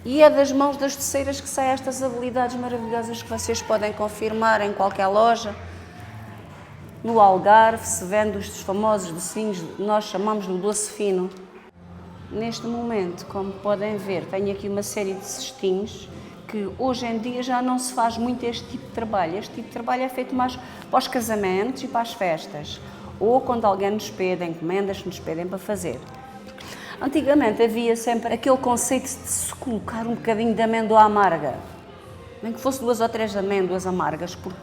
E é das mãos das doceiras que saem estas habilidades maravilhosas que vocês podem confirmar em qualquer loja. No Algarve se vende os famosos docinhos, nós chamamos de doce fino. Neste momento, como podem ver, tenho aqui uma série de cestinhos que hoje em dia já não se faz muito este tipo de trabalho. Este tipo de trabalho é feito mais para os casamentos e para as festas, ou quando alguém nos pede, encomendas que nos pedem para fazer. Antigamente havia sempre aquele conceito de se colocar um bocadinho de amêndoa amarga, nem que fosse 2 ou 3 amêndoas amargas, porque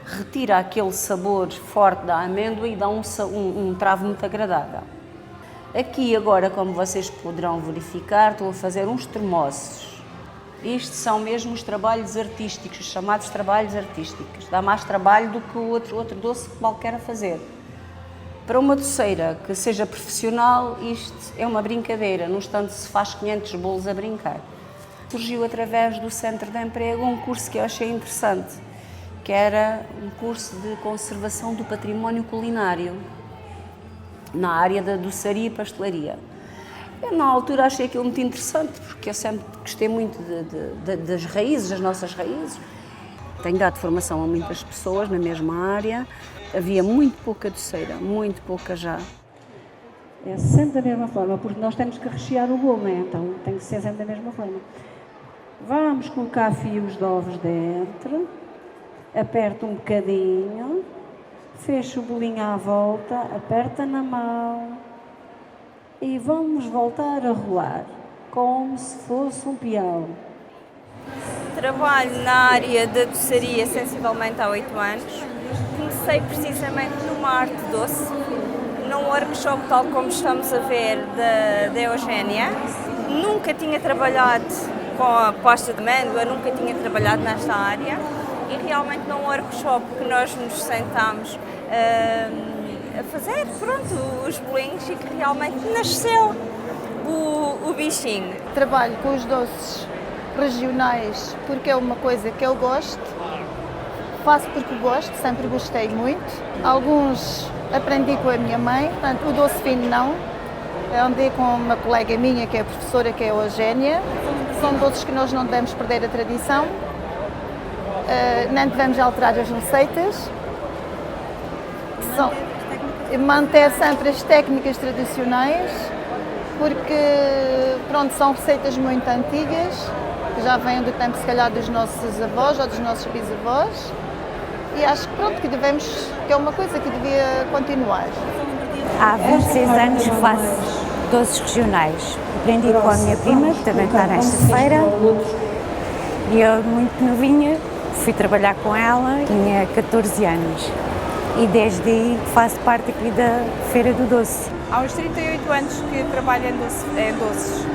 retira aquele sabor forte da amêndoa e dá um travo muito agradável. Aqui agora, como vocês poderão verificar, estou a fazer uns termossos. Isto são mesmo os trabalhos artísticos, os chamados trabalhos artísticos. Dá mais trabalho do que o outro doce que qualquer a fazer. Para uma doceira que seja profissional, isto é uma brincadeira, no instante se faz 500 bolos a brincar. Surgiu através do Centro de Emprego um curso que eu achei interessante, que era um curso de conservação do património culinário, na área da doçaria e pastelaria. Eu, na altura, achei aquilo muito interessante, porque eu sempre gostei muito das raízes, das nossas raízes. Tenho dado formação a muitas pessoas na mesma área. Havia muito pouca doceira, muito pouca já. É sempre da mesma forma, porque nós temos que rechear o bolo, né? Então tem que ser sempre da mesma forma. Vamos colocar fios de ovos dentro, aperta um bocadinho, fecha o bolinho à volta, aperta na mão e vamos voltar a rolar, como se fosse um peão. Trabalho na área da doçaria sensivelmente há 8 anos. Comecei precisamente numa arte doce, num workshop tal como estamos a ver da Eugénia. Nunca tinha trabalhado com a pasta de amêndoa, nunca tinha trabalhado nesta área e realmente num workshop que nós nos sentámos a fazer, pronto, os bolinhos e que realmente nasceu o bichinho. Trabalho com os doces regionais porque é uma coisa que eu gosto. Faço porque gosto, sempre gostei muito. Alguns aprendi com a minha mãe, portanto, o doce fino não. Eu andei com uma colega minha que é professora, que é a Eugénia. São doces que nós não devemos perder a tradição, nem devemos alterar as receitas. Manter sempre as técnicas tradicionais, porque pronto, são receitas muito antigas, que já vêm do tempo se calhar dos nossos avós ou dos nossos bisavós. E acho que pronto, que é uma coisa que devia continuar. Há 26 anos faço doces regionais. Aprendi com a minha prima, que também está nesta feira. E eu, muito novinha, fui trabalhar com ela, tinha 14 anos. E desde aí faço parte aqui da Feira do Doce. Há uns 38 anos que trabalho em doces.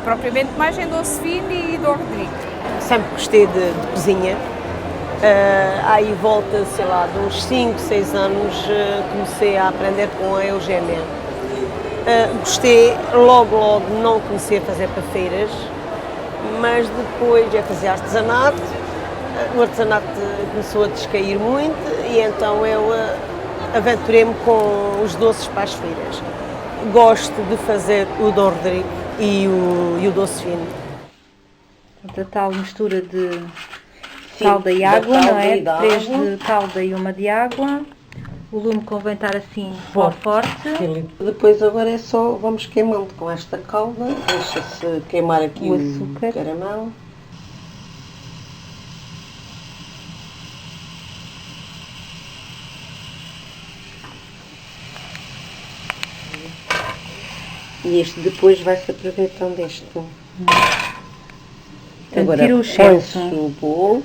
Propriamente mais em doce fino e do Rodrigo. Sempre gostei de cozinha. Aí volta, sei lá, de uns 5, 6 anos comecei a aprender com a Eugénia. Gostei, logo não comecei a fazer para feiras, mas depois já fazia artesanato. O artesanato começou a descair muito e então eu aventurei-me com os doces para as feiras. Gosto de fazer o Dom Rodrigo e o doce fino. A tal mistura de calda e água, não é? 3 de calda e 1 de água. O lume convém estar assim forte. Depois agora é só, vamos queimando com esta calda, deixa-se queimar aqui o açúcar. Caramelo. E este depois vai-se aproveitando deste. Agora tira o excesso. põe-se o bolo.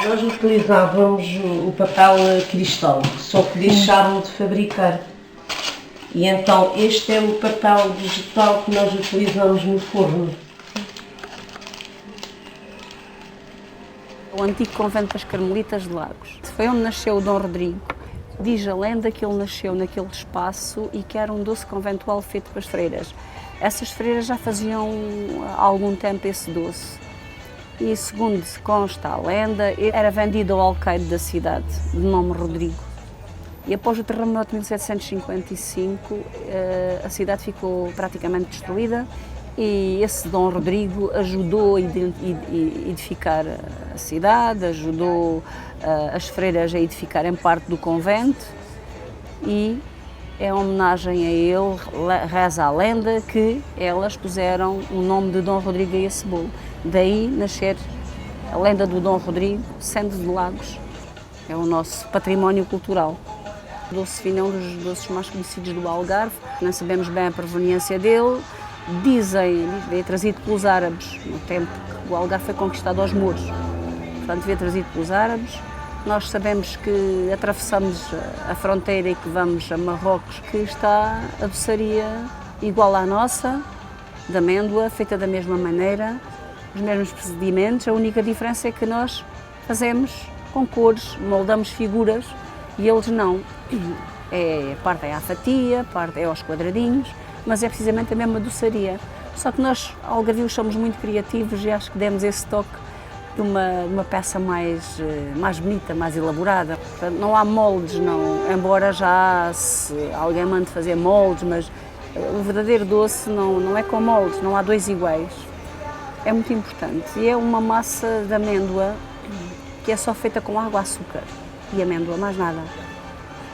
Nós utilizávamos o papel cristal, só que deixaram de fabricar. E então este é o papel vegetal que nós utilizamos no forno. O antigo convento das Carmelitas de Lagos. Foi onde nasceu o Dom Rodrigo. Diz a lenda que ele nasceu naquele espaço e que era um doce conventual feito para as freiras. Essas freiras já faziam há algum tempo esse doce. e, segundo consta a lenda, era vendido ao alcaide da cidade, de nome Rodrigo. E após o terremoto de 1755, a cidade ficou praticamente destruída e esse Dom Rodrigo ajudou a edificar a cidade, ajudou as freiras a edificarem parte do convento e é homenagem a ele, reza a lenda, que elas puseram o nome de Dom Rodrigo a esse bolo. Daí nascer a lenda do Dom Rodrigo, sendo de Lagos, é o nosso património cultural. O doce fino é um dos doces mais conhecidos do Algarve, não sabemos bem a proveniência dele, dizem que é trazido pelos árabes, no tempo que o Algarve foi conquistado aos mouros, portanto veio trazido pelos árabes. Nós sabemos que atravessamos a fronteira e que vamos a Marrocos, que está a doçaria igual à nossa, de amêndoa, feita da mesma maneira, os mesmos procedimentos. A única diferença é que nós fazemos com cores, moldamos figuras e eles não. Parte é à fatia, parte é aos quadradinhos, mas é precisamente a mesma doçaria. Só que nós, algarvios, somos muito criativos e acho que demos esse toque de uma peça mais bonita, mais elaborada. Portanto, não há moldes, não, embora já se alguém mande fazer moldes, mas o verdadeiro doce não é com moldes, não há dois iguais. É muito importante e é uma massa de amêndoa que é só feita com água, açúcar e amêndoa, mais nada.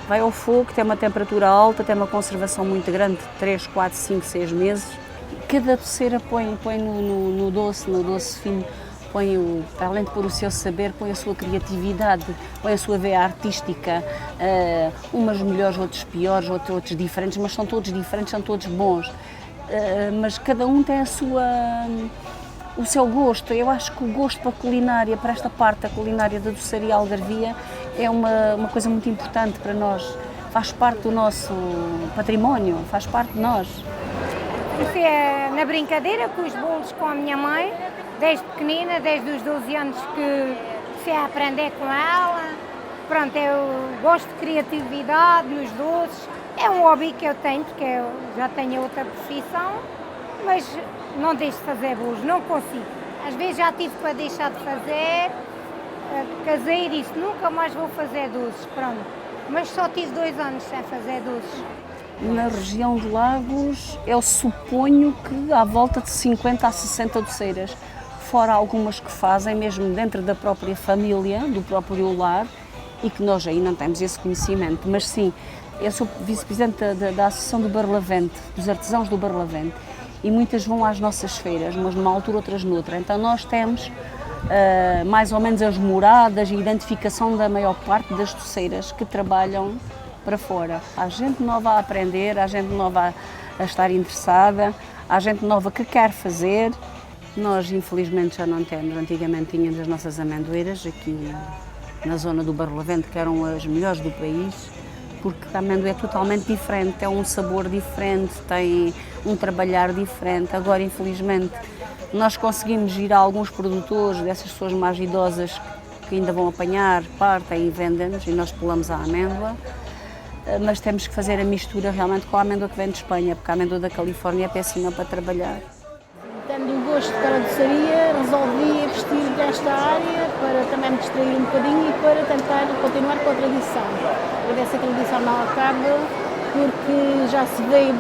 Vai ao fogo, tem uma temperatura alta, tem uma conservação muito grande, 3, 4, 5, 6 meses. Cada doceira põe no doce fino, além de pôr o seu saber, põe a sua criatividade, põe a sua veia artística, umas melhores, outros piores, outros diferentes, mas são todos diferentes, são todos bons. Mas cada um tem o seu gosto. Eu acho que o gosto para a culinária, para esta parte da culinária da doçaria algarvia, é uma coisa muito importante para nós. Faz parte do nosso património, faz parte de nós. Comecei na brincadeira com os bolos com a minha mãe, desde pequenina, desde os 12 anos que comecei a aprender com ela. Pronto, eu gosto de criatividade nos doces. É um hobby que eu tenho, porque eu já tenho outra profissão, mas não deixo de fazer bolos, não consigo. Às vezes já tive para deixar de fazer, casei e disse, nunca mais vou fazer doces, pronto. Mas só tive 2 anos sem fazer doces. Na região de Lagos, eu suponho que há volta de 50 a 60 doceiras, fora algumas que fazem mesmo dentro da própria família, do próprio lar, e que nós aí não temos esse conhecimento. Mas sim, eu sou vice-presidente da Associação do Barlavento, dos artesãos do Barlavento, e muitas vão às nossas feiras, umas numa altura, outras noutra. Então nós temos mais ou menos as moradas e a identificação da maior parte das doceiras que trabalham para fora. Há gente nova a aprender, há gente nova a estar interessada, há gente nova que quer fazer. Nós infelizmente já não temos, antigamente tínhamos as nossas amendoeiras aqui na zona do Barlavento, que eram as melhores do país, porque a amêndoa é totalmente diferente, tem um sabor diferente, tem um trabalhar diferente. Agora, infelizmente, nós conseguimos ir a alguns produtores, dessas pessoas mais idosas que ainda vão apanhar, partem e vendem-nos, e nós pulamos a amêndoa, mas temos que fazer a mistura realmente com a amêndoa que vem de Espanha, porque a amêndoa da Califórnia é péssima para trabalhar. Tendo um gosto para a doçaria, resolvi investir nesta área para também me distrair um bocadinho e para tentar continuar com a tradição. Para ver se a tradição não acaba, porque já se vê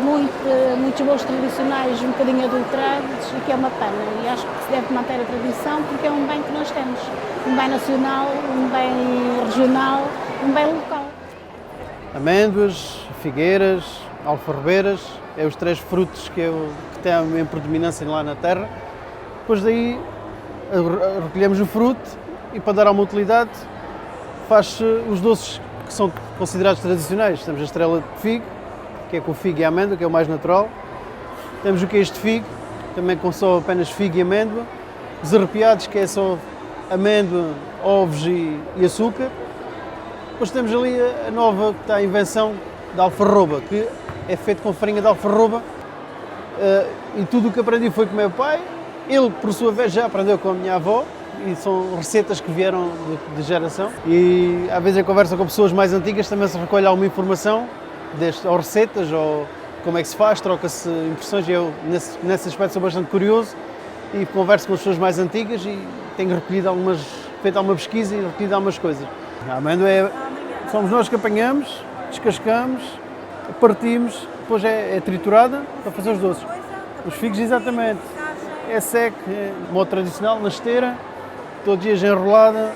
muitos bolos tradicionais um bocadinho adulterados e que é uma pena. E acho que se deve manter a tradição porque é um bem que nós temos. Um bem nacional, um bem regional, um bem local. Amêndoas, figueiras, alfarrobeiras, é os 3 frutos que têm em predominância lá na terra. Depois daí recolhemos o fruto e para dar alguma utilidade faz-se os doces que são considerados tradicionais. Temos a estrela de figo, que é com figo e amêndoa, que é o mais natural. Temos o queijo de figo, também com só apenas figo e amêndoa. Os arrepiados, que é só amêndoa, ovos e açúcar. Depois temos ali a nova, que está a invenção da alfarroba, que é feito com farinha de alfarroba. E tudo o que aprendi foi com o meu pai. Ele, por sua vez, já aprendeu com a minha avó. E são receitas que vieram de geração. E às vezes em conversa com pessoas mais antigas também se recolhe alguma informação, ou receitas, ou como é que se faz, troca-se impressões. Eu, nesse aspecto, sou bastante curioso e converso com as pessoas mais antigas e tenho feito alguma pesquisa e recolhido algumas coisas. A amêndoa somos nós que apanhamos, descascamos, partimos, depois é triturada para fazer os doces. Os figos, exatamente, é seco, é modo tradicional, na esteira, todos os dias enrolada,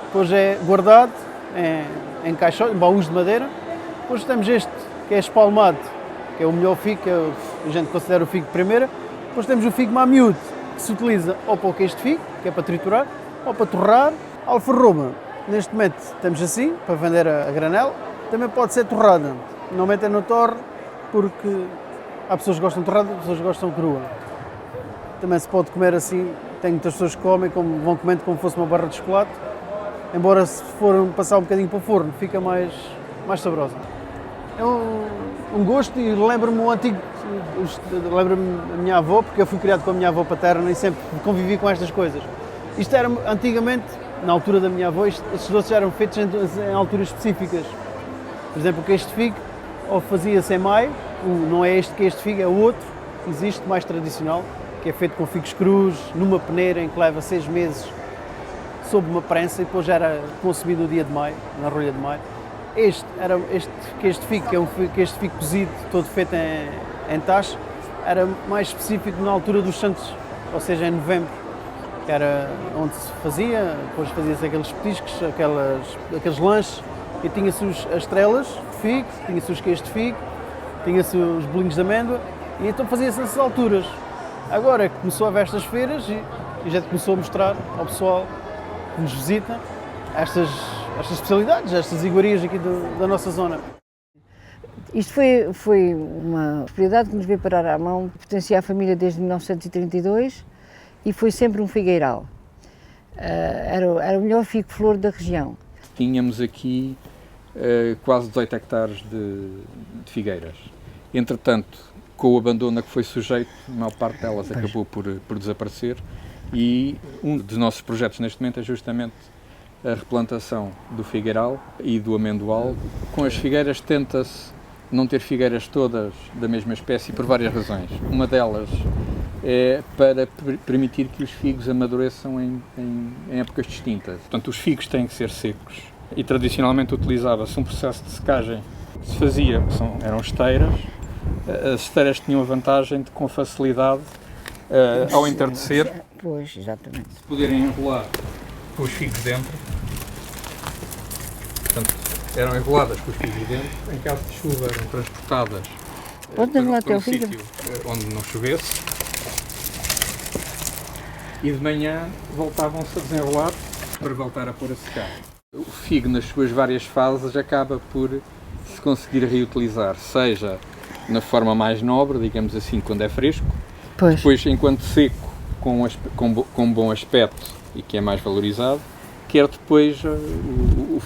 depois é guardado em caixotes, em baús de madeira. Depois temos este, que é espalmado, que é o melhor figo, que a gente considera o figo de primeira. Depois temos o figo mamiúdo, que se utiliza ou para o queijo de figo, que é para triturar, ou para torrar. Alfarroba, neste momento temos assim, para vender a granel, também pode ser torrada. Normalmente é no torre, porque há pessoas que gostam de torrada, pessoas que gostam crua. Também se pode comer assim, tem muitas pessoas que comem, vão comendo como se fosse uma barra de chocolate, embora se for passar um bocadinho para o forno, fica mais saborosa. É um gosto e lembra-me o antigo, lembra-me a minha avó, porque eu fui criado com a minha avó paterna e sempre convivi com estas coisas. Isto era, antigamente, na altura da minha avó, estes doces eram feitos em alturas específicas. Por exemplo, o queijo de figo, ou fazia-se em maio, não é este queijo de figo, é o outro, que existe, mais tradicional, que é feito com figos crus, numa peneira em que leva 6 meses, sob uma prensa, e depois era consumido no dia de maio, na rolha de maio. Este queijo de figo, que é um queijo de figo cozido, todo feito em tacho, era mais específico na altura dos Santos, ou seja, em novembro, que era onde se fazia, depois fazia-se aqueles petiscos, aqueles lanches, e tinha-se as estrelas de figo, tinha-se os queijos de figo, tinha-se os bolinhos de amêndoa, e então fazia-se nessas alturas. Agora começou a haver estas feiras e a gente começou a mostrar ao pessoal que nos visita estas especialidades, estas iguarias aqui da nossa zona. Isto foi uma propriedade que nos veio parar à mão, pertencia à família desde 1932 e foi sempre um figueiral. Era o melhor figo-flor da região. Tínhamos aqui quase 18 hectares de figueiras. Entretanto, com o abandono a que foi sujeito, a maior parte delas acabou por desaparecer e um dos nossos projetos neste momento é justamente a replantação do figueiral e do amendoal. Com as figueiras tenta-se não ter figueiras todas da mesma espécie por várias razões. Uma delas é para permitir que os figos amadureçam em épocas distintas. Portanto, os figos têm que ser secos e tradicionalmente utilizava-se um processo de secagem que se fazia, eram esteiras. As esteiras tinham a vantagem de, com facilidade, ao entardecer, pois, exatamente, se poderem enrolar com os figos dentro. Portanto, eram enroladas com os figos dentro, em caso de chuva eram transportadas para um sítio onde não chovesse e de manhã voltavam-se a desenrolar para voltar a pôr a secar. O figo, nas suas várias fases, acaba por se conseguir reutilizar, seja na forma mais nobre, digamos assim, quando é fresco, pois. Depois enquanto seco, com bom aspecto e que é mais valorizado, quer depois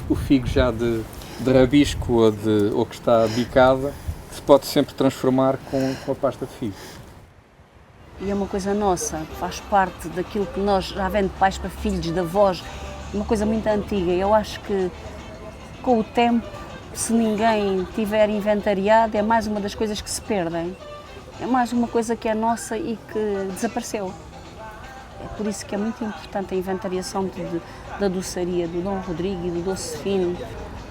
o figo já de rabisco ou que está bicada, que se pode sempre transformar com a pasta de figo. E é uma coisa nossa, faz parte daquilo que nós já vem de pais para filhos, de avós, uma coisa muito antiga. Eu acho que com o tempo, se ninguém tiver inventariado, é mais uma das coisas que se perdem. É mais uma coisa que é nossa e que desapareceu. É por isso que é muito importante a inventariação da doçaria, do Dom Rodrigo e do Doce Fino.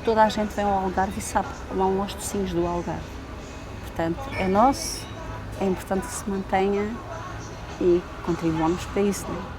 Toda a gente vem ao Algarve e sabe que lá os docinhos do Algarve. Portanto, é nosso, é importante que se mantenha e contribuamos para isso, não é?